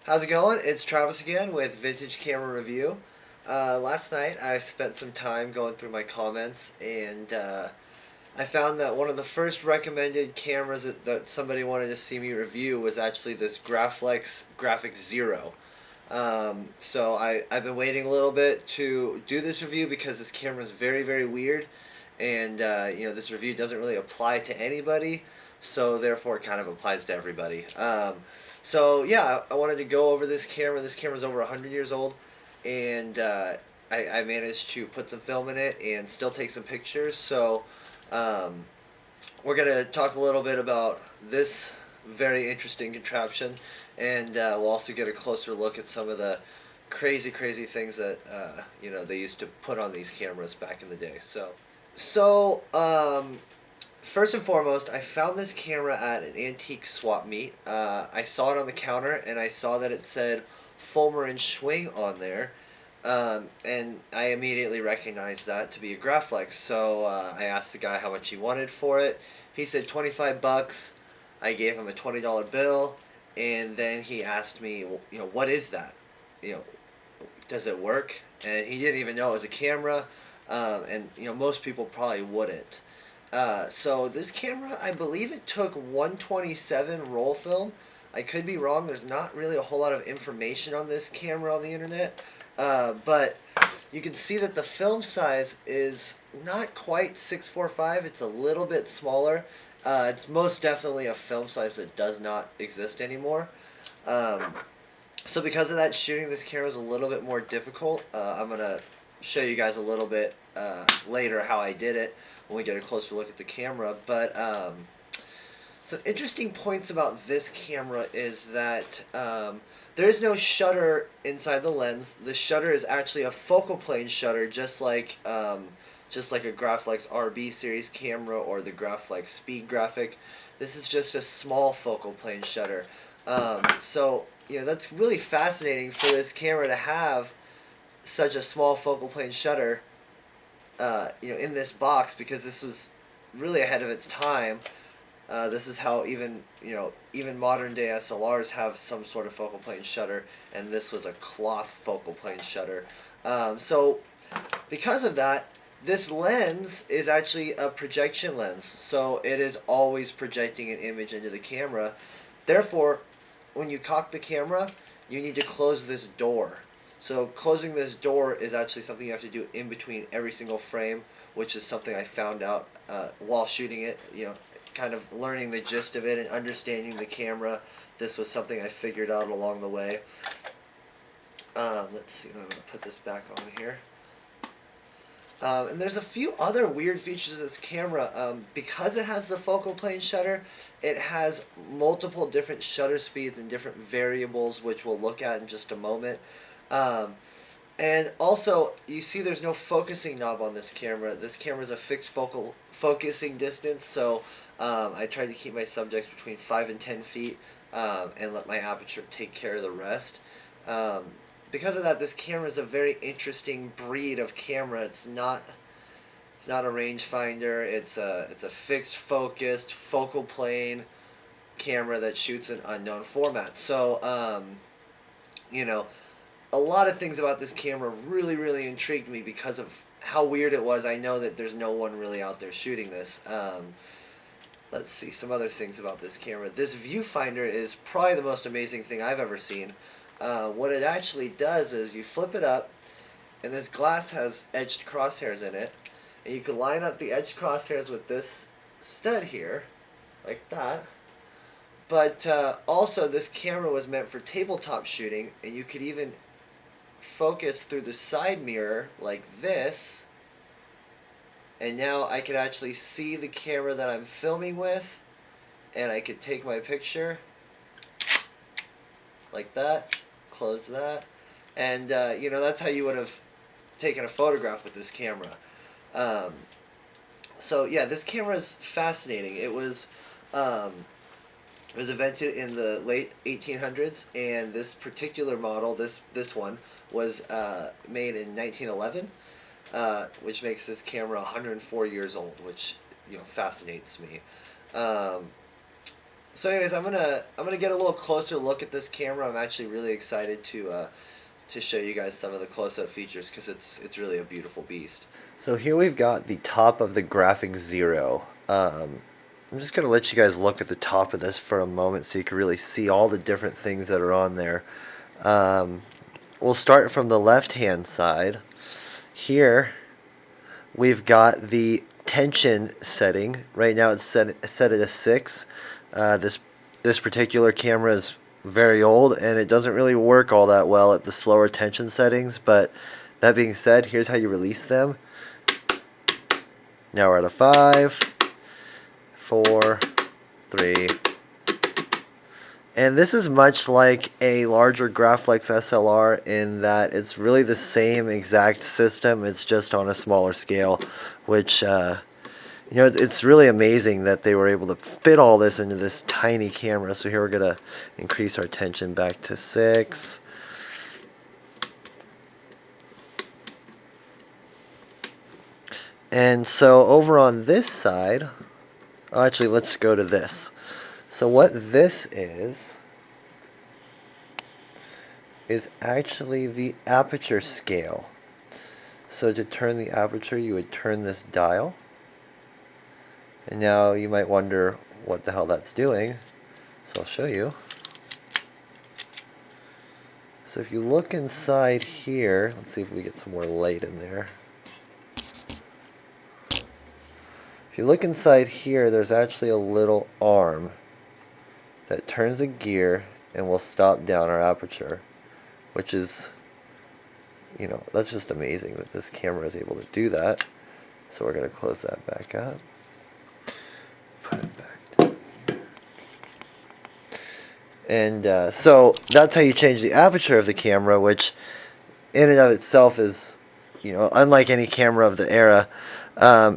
How's it going? It's Travis again with Vintage Camera Review. Last night I spent some time going through my comments and I found that one of the first recommended cameras that somebody wanted to see me review was actually this Graflex Graphic Zero. I've been waiting a little bit to do this review because this camera is very, very weird and this review doesn't really apply to anybody, so therefore it kind of applies to everybody. I wanted to go over this camera. This camera's over 100 years old, and I managed to put some film in it and still take some pictures. Um, we're going to talk a little bit about this very interesting contraption, and we'll also get a closer look at some of the crazy, crazy things that they used to put on these cameras back in the day. So, first and foremost, I found this camera at an antique swap meet. I saw it on the counter, and I saw that it said Fulmer and Schwing on there, and I immediately recognized that to be a Graflex. So I asked the guy how much he wanted for it. He said $25. I gave him a $20 bill, and then he asked me, what is that? Does it work? And he didn't even know it was a camera. Most people probably wouldn't. So this camera, I believe it took 127 roll film. I could be wrong. There's not really a whole lot of information on this camera on the internet. But you can see that the film size is not quite 645. It's a little bit smaller. It's most definitely a film size that does not exist anymore. So because of that, shooting this camera is a little bit more difficult. I'm going to show you guys a little bit later how I did it when we get a closer look at the camera. But some interesting points about this camera is that there is no shutter inside the lens. The shutter is actually a focal plane shutter, just like a Graflex RB series camera or the Graflex Speed Graphic. This is just a small focal plane shutter. That's really fascinating for this camera to have such a small focal plane shutter in this box, because this was really ahead of its time. This is how even modern day SLRs have some sort of focal plane shutter, and this was a cloth focal plane shutter. Because of that, this lens is actually a projection lens, so it is always projecting an image into the camera. Therefore, when you cock the camera, you need to close this door. So closing this door is actually something you have to do in between every single frame, which is something I found out while shooting it, kind of learning the gist of it and understanding the camera. This was something I figured out along the way. Let's see, I'm going to put this back on here. And there's a few other weird features of this camera. Because it has the focal plane shutter, it has multiple different shutter speeds and different variables, which we'll look at in just a moment. And also, you see there's no focusing knob on this camera. This camera is a fixed focal focusing distance, so I tried to keep my subjects between 5 and 10 feet and let my aperture take care of the rest. Because of that, this camera is a very interesting breed of camera. It's not a rangefinder. It's a fixed focused focal plane camera that shoots in unknown formats. So a lot of things about this camera really, really intrigued me because of how weird it was. I know that there's no one really out there shooting this. Let's see, some other things about this camera. This viewfinder is probably the most amazing thing I've ever seen. What it actually does is you flip it up, and this glass has edged crosshairs in it, and you can line up the edged crosshairs with this stud here, like that. But also, this camera was meant for tabletop shooting, and you could even focus through the side mirror like this, and now I could actually see the camera that I'm filming with, and I could take my picture like that, close that, and that's how you would have taken a photograph with this camera. This camera is fascinating. It was invented in the late 1800s, and this particular model, this one, was made in 1911, which makes this camera 104 years old, which fascinates me. So anyways, I'm gonna get a little closer look at this camera. I'm actually really excited to show you guys some of the close-up features because it's really a beautiful beast. So here we've got the top of the Graphics Zero. I'm just gonna let you guys look at the top of this for a moment so you can really see all the different things that are on there. We'll start from the left-hand side. Here we've got the tension setting. Right now it's set at a 6. This particular camera is very old and it doesn't really work all that well at the slower tension settings, but that being said, here's how you release them. Now we're at a 5, 4, 3, and this is much like a larger Graflex SLR in that it's really the same exact system, it's just on a smaller scale, which you know, it's really amazing that they were able to fit all this into this tiny camera. So here we're going to increase our tension back to 6. And so over on this side, actually let's go to this. So what this is actually the aperture scale. So to turn the aperture, you would turn this dial. And now you might wonder what the hell that's doing, so I'll show you. So if you look inside here, let's see if we get some more light in there. If you look inside here, there's actually a little arm that turns a gear and will stop down our aperture, which is, you know, that's just amazing that this camera is able to do that. So we're going to close that back up. Put it back. And so that's how you change the aperture of the camera, which in and of itself is, you know, unlike any camera of the era.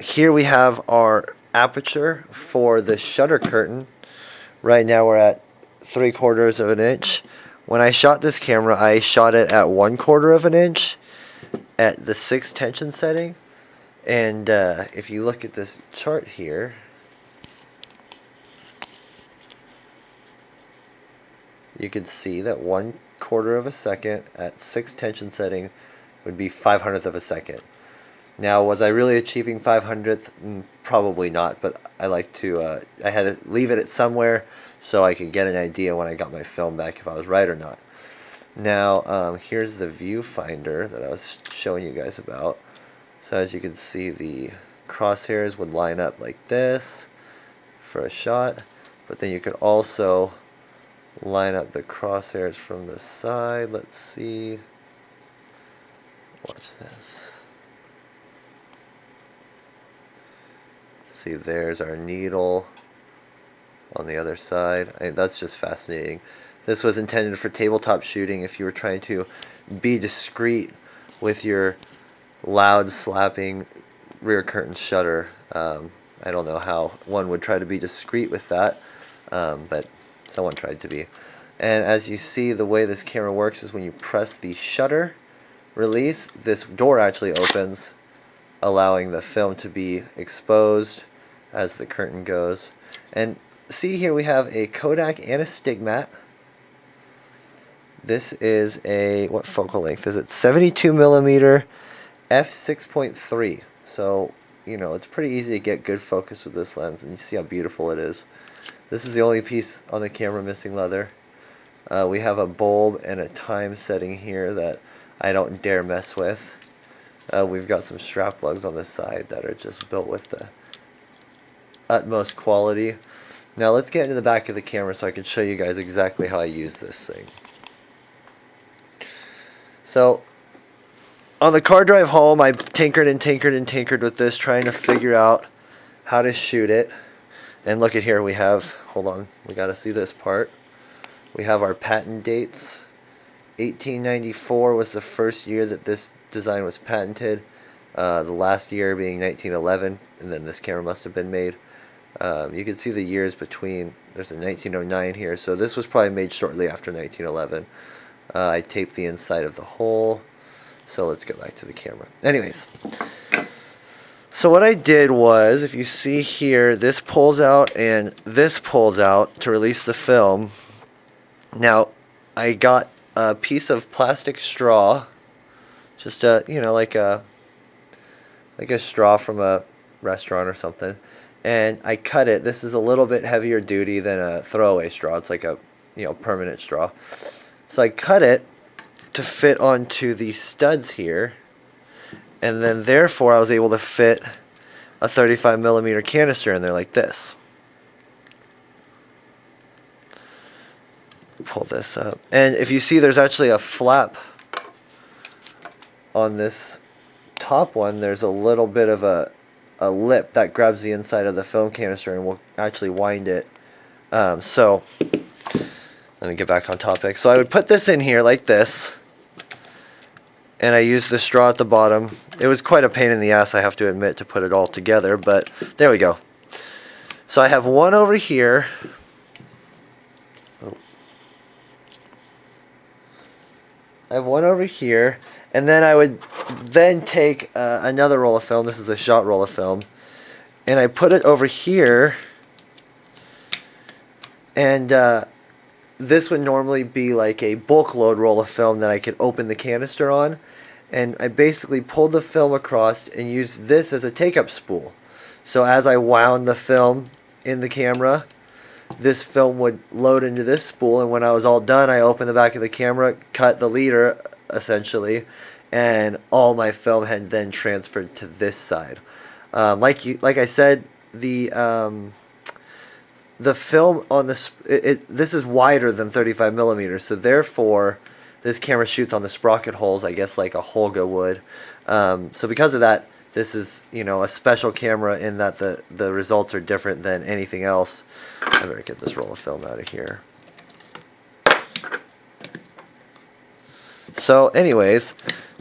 Here we have our aperture for the shutter curtain. Right now we're at 3/4 of an inch. When I shot this camera, I shot it at 1/4 of an inch at the 6 tension setting. And if you look at this chart here, you can see that 1/4 of a second at 6 tension setting would be 500th of a second. Now, was I really achieving 500th? Probably not, but I like to, I had to leave it at somewhere so I could get an idea when I got my film back if I was right or not. Now, here's the viewfinder that I was showing you guys about. So as you can see, the crosshairs would line up like this for a shot, but then you could also line up the crosshairs from the side. Let's see. Watch this. See, there's our needle on the other side. That's just fascinating. This was intended for tabletop shooting if you were trying to be discreet with your loud slapping rear curtain shutter. I don't know how one would try to be discreet with that, but someone tried to be. And as you see, the way this camera works is when you press the shutter release, this door actually opens, allowing the film to be exposed as the curtain goes. And see here we have a Kodak and a Stigmat. This is a, what focal length is it? 72mm f6.3. So, you know, it's pretty easy to get good focus with this lens, and you see how beautiful it is. This is the only piece on the camera missing leather. We have a bulb and a time setting here that I don't dare mess with. We've got some strap lugs on the side that are just built with the utmost quality. Now let's get into the back of the camera so I can show you guys exactly how I use this thing. So on the car drive home, I tinkered and tinkered and tinkered with this, trying to figure out how to shoot it. And look at here, we have, hold on, we got to see this part. We have our patent dates. 1894 was the first year that this design was patented. The last year being 1911, and then this camera must have been made. You can see the years between. There's a 1909 here, so this was probably made shortly after 1911. I taped the inside of the hole, so let's go back to the camera. Anyways, So what I did was, if you see here, this pulls out and this pulls out to release the film. Now, I got a piece of plastic straw, just a, you know, like a straw from a restaurant or something, and I cut it. This is a little bit heavier duty than a throwaway straw. It's like a, you know, permanent straw. So I cut it to fit onto these studs here, and then therefore I was able to fit a 35mm canister in there like this. Pull this up, and if you see, there's actually a flap on this top one. There's a little bit of a lip that grabs the inside of the film canister and will actually wind it. So let me get back on topic. So I would put this in here like this, and I used the straw at the bottom. It was quite a pain in the ass, I have to admit, to put it all together, but there we go. So I have one over here. I have one over here, and then I would then take another roll of film. This is a shot roll of film, and I put it over here, and this would normally be like a bulk load roll of film that I could open the canister on, and I basically pulled the film across and used this as a take-up spool. So as I wound the film in the camera, this film would load into this spool, and when I was all done, I opened the back of the camera, cut the leader essentially, and all my film had then transferred to this side. Like I said, the film on this this is wider than 35mm, so therefore this camera shoots on the sprocket holes, I guess, like a Holga would. So because of that, this is, you know, a special camera in that the results are different than anything else. I better get this roll of film out of here. So anyways,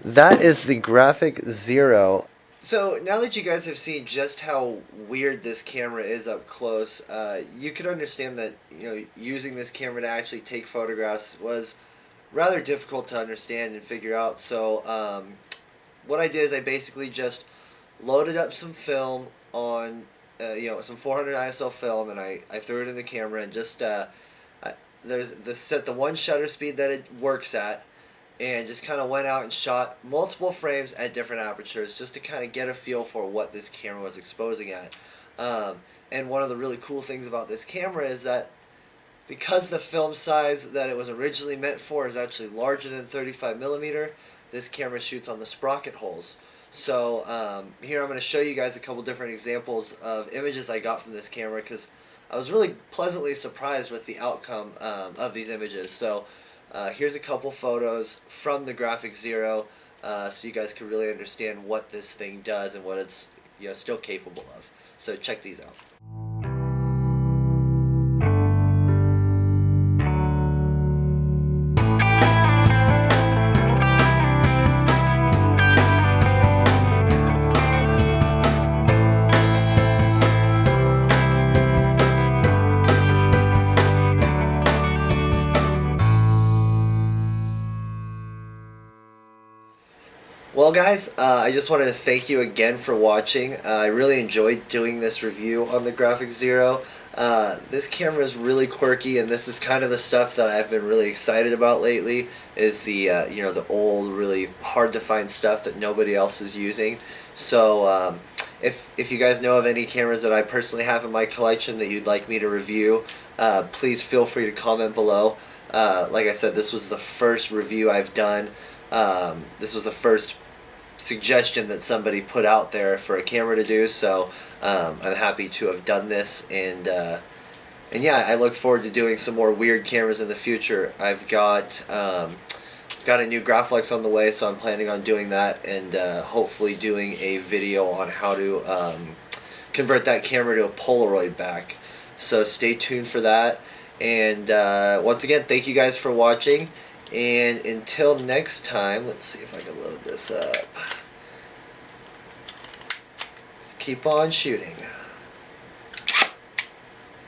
that is the Graphic Zero. So now that you guys have seen just how weird this camera is up close, you could understand that, you know, using this camera to actually take photographs was rather difficult to understand and figure out. So what I did is I basically just loaded up some film on, you know, some 400 ISO film, and I threw it in the camera, and just set the one shutter speed that it works at, and just kind of went out and shot multiple frames at different apertures just to kind of get a feel for what this camera was exposing at. And one of the really cool things about this camera is that because the film size that it was originally meant for is actually larger than 35mm, this camera shoots on the sprocket holes. So here I'm going to show you guys a couple different examples of images I got from this camera, because I was really pleasantly surprised with the outcome of these images. So here's a couple photos from the Graphic Zero, so you guys can really understand what this thing does and what it's, you know, still capable of. So check these out. Well guys, I just wanted to thank you again for watching. I really enjoyed doing this review on the Graphic Zero. This camera is really quirky, and this is kind of the stuff that I've been really excited about lately, is the you know, the old, really hard to find stuff that nobody else is using. So if you guys know of any cameras that I personally have in my collection that you'd like me to review, please feel free to comment below. Like I said, this was the first review I've done. This was the first suggestion that somebody put out there for a camera to do, so I'm happy to have done this, and yeah, I look forward to doing some more weird cameras in the future. I've got a new Graflex on the way, so I'm planning on doing that, and hopefully doing a video on how to convert that camera to a Polaroid back. So stay tuned for that, and once again, thank you guys for watching. And until next time, let's see if I can load this up. Let's keep on shooting.